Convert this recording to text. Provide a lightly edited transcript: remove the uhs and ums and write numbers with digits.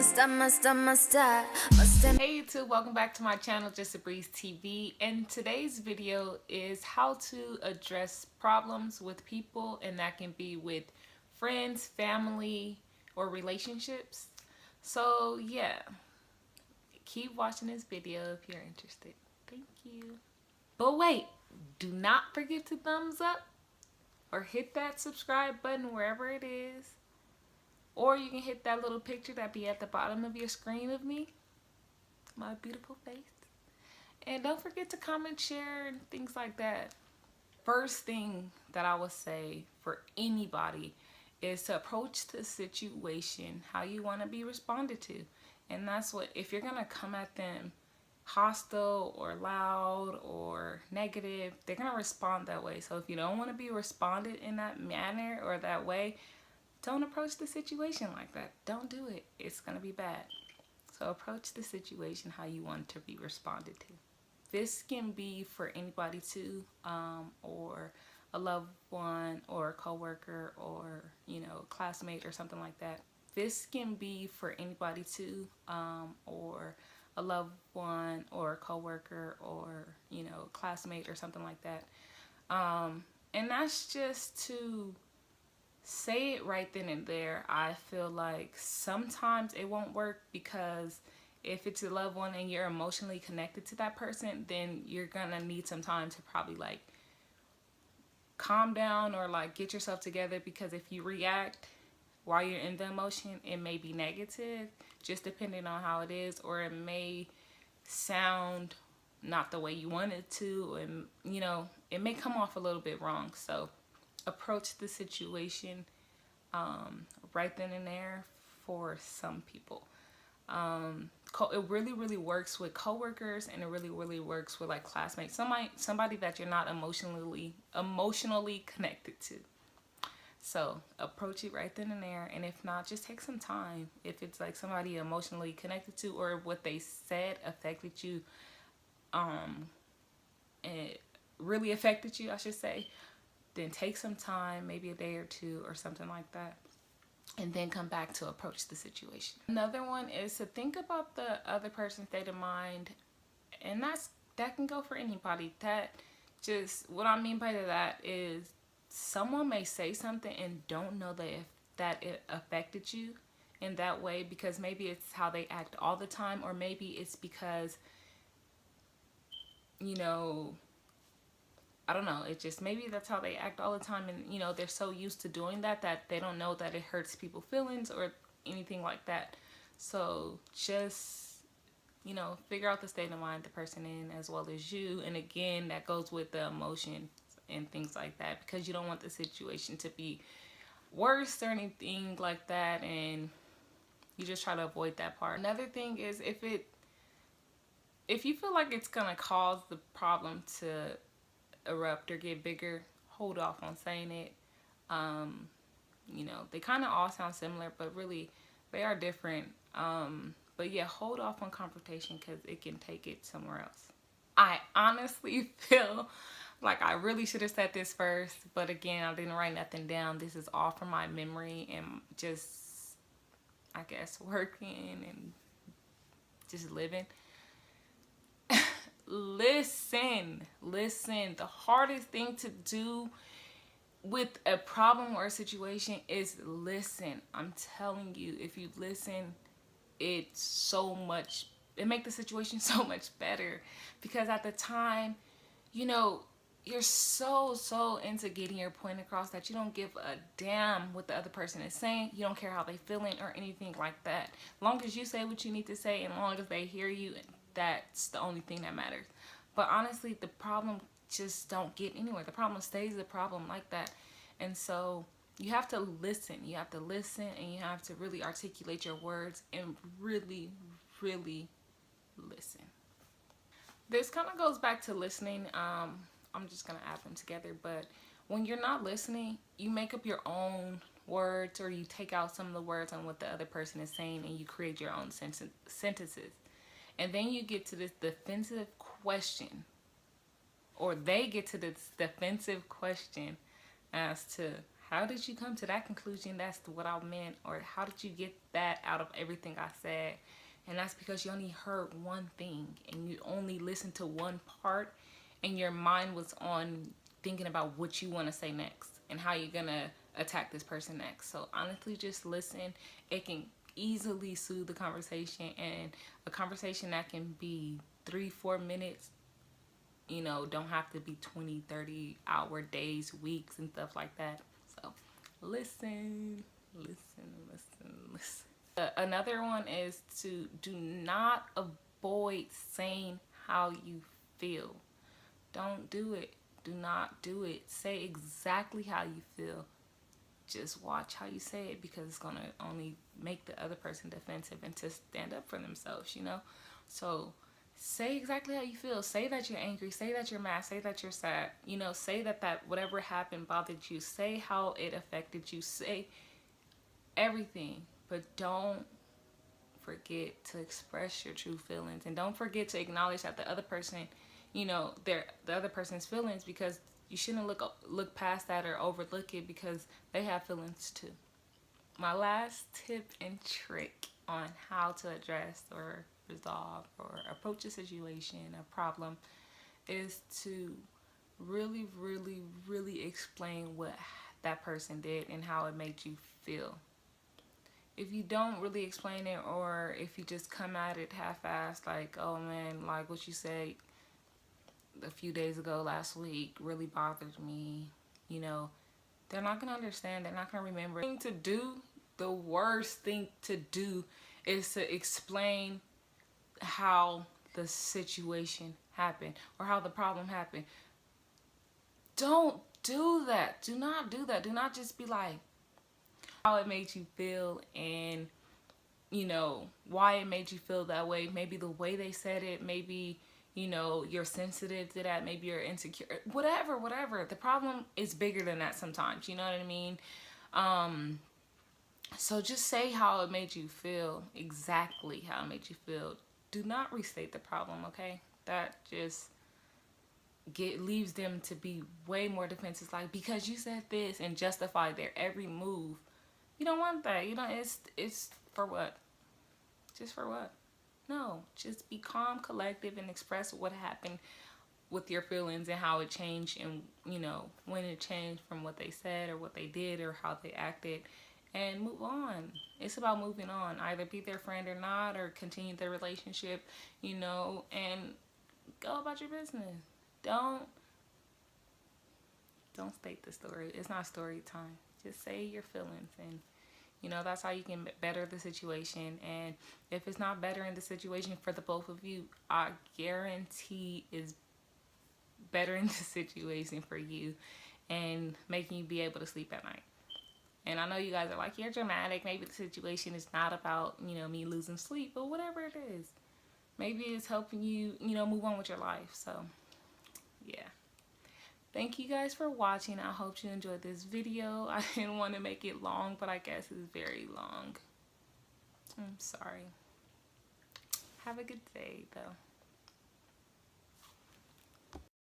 Hey YouTube, welcome back to my channel, Justabrizze TV, and today's video is how to address problems with people, and that can be with friends, family, or relationships. So yeah, keep watching this video if you're interested. Thank you. But wait, do not forget to thumbs up or hit that subscribe button wherever it is. Or you can hit that little picture that be at the bottom of your screen of me, my beautiful face. And don't forget to comment, share, and things like that. First thing that I would say for anybody is to approach the situation how you want to be responded to. And that's what, if you're going to come at them hostile or loud or negative, they're going to respond that way. So if you don't want to be responded in that manner or that way, don't approach the situation like that. Don't do it. It's going to be bad. So approach the situation how you want to be responded to. This can be for anybody too, or a loved one or a coworker or, you know, classmate or something like that. This can be for anybody too, or a loved one or a coworker or, you know, classmate or something like that. And that's just to say it right then and there. I feel like sometimes it won't work because if it's a loved one and you're emotionally connected to that person, then you're gonna need some time to probably like calm down or like get yourself together, because if you react while you're in the emotion, it may be negative, just depending on how it is, or it may sound not the way you want it to, and you know, it may come off a little bit wrong. So approach the situation right then and there for some people. It really works with coworkers, and it really works with like classmates, somebody that you're not emotionally connected to. So approach it right then and there, and if not, just take some time. If it's like somebody emotionally connected to, or what they said affected you, it really affected you, I should say, then take some time, maybe a day or two or something like that, and then come back to approach the situation. Another one is to think about the other person's state of mind, and that can go for anybody. That just, what I mean by that is someone may say something and don't know that it affected you in that way, because maybe it's how they act all the time, or maybe it's because, you know, I don't know, it just, maybe that's how they act all the time, and you know, they're so used to doing that they don't know that it hurts people's feelings or anything like that. So just, you know, figure out the state of mind the person in, as well as you. And again, that goes with the emotion and things like that, because you don't want the situation to be worse or anything like that, and you just try to avoid that part. Another thing is, if you feel like it's gonna cause the problem to erupt or get bigger, hold off on saying it. You know, they kind of all sound similar, but really they are different. But yeah, hold off on confrontation, because it can take it somewhere else. I honestly feel like I really should have said this first, but again, I didn't write nothing down. This is all from my memory and just, I guess, working and just living. Listen. The hardest thing to do with a problem or a situation is listen. I'm telling you, if you listen, it makes the situation so much better, because at the time, you know, you're so into getting your point across that you don't give a damn what the other person is saying. You don't care how they feeling or anything like that. As long as you say what you need to say, and as long as they hear you, that's the only thing that matters. But honestly, the problem just don't get anywhere. The problem stays a problem like that. And so you have to listen. You have to listen, and you have to really articulate your words and really listen. This kind of goes back to listening. I'm just going to add them together. But when you're not listening, you make up your own words, or you take out some of the words on what the other person is saying, and you create your own sentences. And then you get to this defensive question, or they get to this defensive question as to how did you come to that conclusion? That's what I meant. Or how did you get that out of everything I said? And that's because you only heard one thing and you only listened to one part, and your mind was on thinking about what you want to say next and how you're going to attack this person next. So honestly, just listen. It can easily soothe the conversation, and a conversation that can be 3-4 minutes, you know, don't have to be 20-30 hour days, weeks, and stuff like that. So listen. Another one is to do not avoid saying how you feel. Don't do it. Do not do it. Say exactly how you feel. Just watch how you say it, because it's going to only make the other person defensive and to stand up for themselves, you know? So say exactly how you feel. Say that you're angry. Say that you're mad. Say that you're sad. You know, say that whatever happened bothered you. Say how it affected you. Say everything. But don't forget to express your true feelings. And don't forget to acknowledge that the other person, you know, the other person's feelings, because you shouldn't look past that or overlook it, because they have feelings too. My last tip and trick on how to address or resolve or approach a situation, a problem, is to really, really, really explain what that person did and how it made you feel. If you don't really explain it, or if you just come at it half-assed, like, oh man, like what you said a few days ago, last week, really bothered me, you know, they're not gonna understand. They're not gonna remember. The worst thing to do is to explain how the situation happened or how the problem happened. Don't do that. Do not do that. Do not just be like, how it made you feel, and you know why it made you feel that way. Maybe the way they said it, maybe, you know, you're sensitive to that, maybe you're insecure, whatever. The problem is bigger than that sometimes, you know what I mean? So just say how it made you feel, exactly how it made you feel. Do not restate the problem, okay? That just leaves them to be way more defensive, like, because you said this, and justify their every move. You don't want that. You know, it's for what? Just for what? No, just be calm, collective, and express what happened with your feelings and how it changed, and you know when it changed from what they said or what they did or how they acted, and move on. It's about moving on. Either be their friend or not, or continue their relationship, you know, and go about your business. Don't state the story. It's not story time. Just say your feelings, and you know, that's how you can better the situation. And if it's not bettering the situation for the both of you, I guarantee is bettering the situation for you and making you be able to sleep at night. And I know you guys are like, you're dramatic. Maybe the situation is not about, you know, me losing sleep, but whatever it is, maybe it's helping you, you know, move on with your life. So yeah. Thank you guys for watching. I hope you enjoyed this video. I didn't want to make it long, but I guess it's very long. I'm sorry. Have a good day, though.